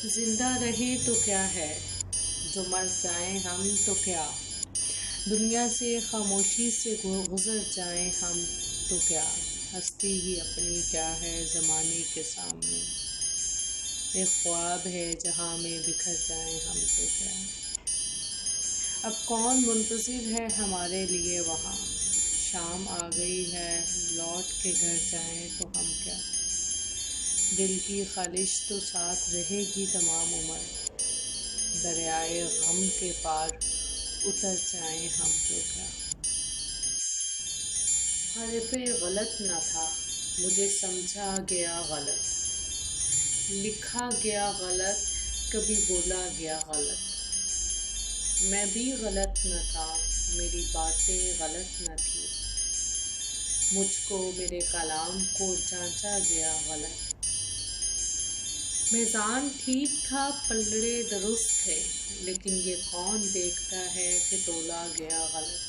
زندہ رہے تو کیا ہے، جو مر جائیں ہم تو کیا، دنیا سے خاموشی سے گزر جائیں ہم تو کیا، ہستی ہی اپنی کیا ہے زمانے کے سامنے، ایک خواب ہے جہاں میں بکھر جائیں ہم تو کیا، اب کون منتظر ہے ہمارے لیے وہاں، شام آ گئی ہے لوٹ کے گھر جائیں تو ہم کیا، دل کی خالش تو ساتھ رہے گی تمام عمر، دریائے غم کے پار اتر جائیں ہم تو کیا، حرف غلط نہ تھا مجھے سمجھا گیا غلط، لکھا گیا غلط کبھی بولا گیا غلط، میں بھی غلط نہ تھا میری باتیں غلط نہ تھی، مجھ کو میرے کلام کو جانچا گیا غلط، میزان ٹھیک تھا پلڑے درست تھے، لیکن یہ کون دیکھتا ہے کہ تولا گیا غلط،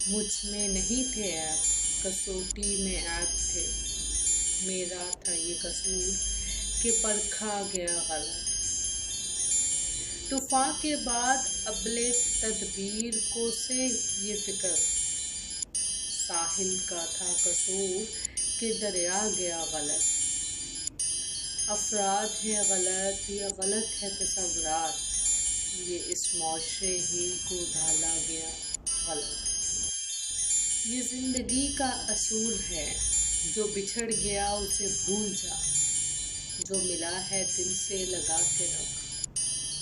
مجھ میں نہیں تھے عیب کسوٹی میں عیب تھے، میرا تھا یہ قصور کہ پرکھا گیا غلط، طوفاں کے بعد ابلِ تدبیر کو سے یہ فکر، ساحل کا تھا قصور کہ دریا گیا غلط، افراد ہیں غلط یا غلط ہے تصورات، یہ اس معاشرے ہی کو ڈھالا گیا غلط، یہ زندگی کا اصول ہے جو بچھڑ گیا اسے بھول جا، جو ملا ہے دل سے لگا کے رکھ،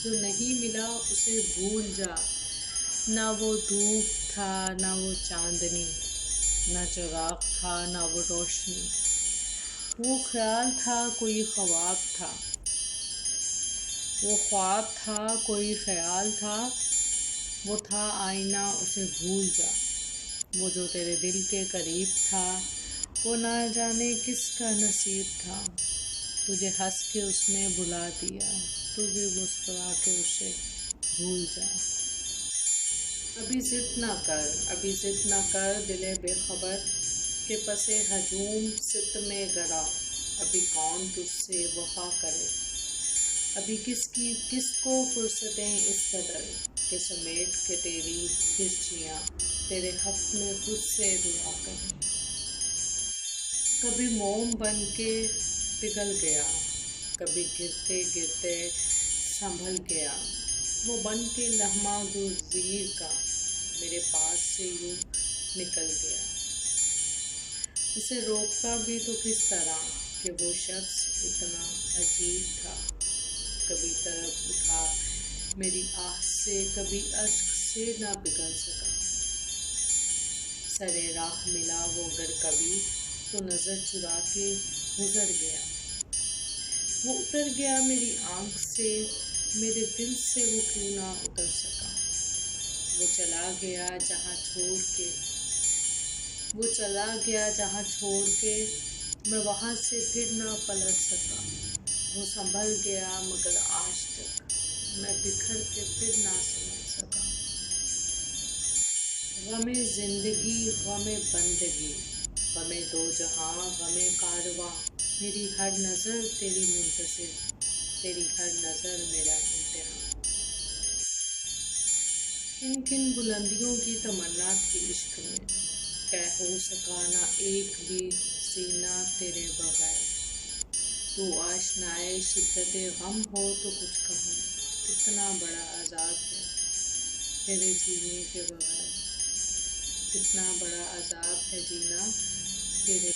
جو نہیں ملا اسے بھول جا، نہ وہ دھوپ تھا نہ وہ چاندنی، نہ چراغ تھا نہ وہ روشنی، وہ خیال تھا کوئی خواب تھا، وہ خواب تھا کوئی خیال تھا، وہ تھا آئینہ اسے بھول جا، وہ جو تیرے دل کے قریب تھا وہ نہ جانے کس کا نصیب تھا، تجھے ہنس کے اس نے بھلا دیا تو بھی مسکرا کے اسے بھول جا، ابھی ضد نہ کر ابھی ضد نہ کر دل بے خبر کہ پس ہجوم ستم گراں، ابھی کون تجھ سے وفا کرے، ابھی کس کو فرصتیں اس قدر کہ سمیٹ کے تیری ہجیاں تیرے حق میں خود سے دعا کرے، کبھی موم بن کے پگھل گیا کبھی گرتے گرتے سنبھل گیا، وہ بن کے لمحہ گزیر کا میرے پاس سے یوں نکل گیا، اسے روکتا بھی تو کس طرح کہ وہ شخص اتنا عجیب تھا، کبھی طرب اٹھا میری آہ سے کبھی اشک سے نہ پگھل سکا، سرِ راہ ملا وہ گر کبھی تو نظر چرا کے گزر گیا، وہ اتر گیا میری آنکھ سے میرے دل سے وہ کیوں نہ اتر سکا، وہ چلا گیا جہاں چھوڑ کے میں وہاں سے پھر نہ پلٹ سکا، وہ سنبھل گیا مگر آج تک میں بکھر کے پھر نہ سنبھل سکا، غمِ زندگی غمِ بندگی غمِ دو جہاں غمِ کارواں، میری ہر نظر تیری منتظر تیری ہر نظر میرا امتحاں، کن کن بلندیوں کی تمنا تھی عشق میں، طے ہو سکا نہ ایک بھی سینہ تیرے بغیر، تو آشنائے شدت غم ہو تو کچھ کہوں، کتنا بڑا عذاب ہے تیرے جینے کے بغیر، کتنا بڑا عذاب ہے جینا تیرے،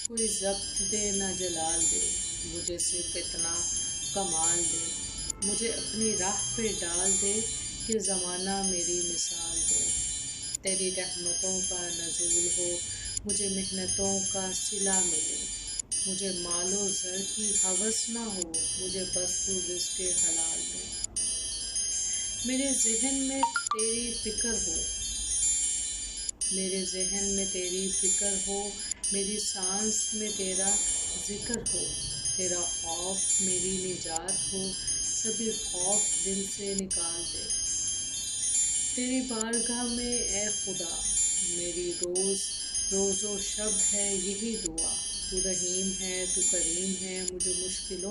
کوئی ضبط دے نہ جلال دے مجھے صرف اتنا کمال دے، مجھے اپنی راہ پہ ڈال دے کہ زمانہ میری مثال دے، تیری رحمتوں کا نزول ہو مجھے محنتوں کا صلہ ملے، مجھے مال و زر کی ہوس نہ ہو مجھے بس تو رزق حلال دے، میرے ذہن میں تیری فکر ہو میری سانس میں تیرا ذکر ہو، تیرا خوف میری نجات ہو سبھی خوف دل سے نکال دے، تیری بارگاہ میں اے خدا میری روز و شب ہے یہی دعا، تو رحیم ہے تو کریم ہے مجھے مشکلوں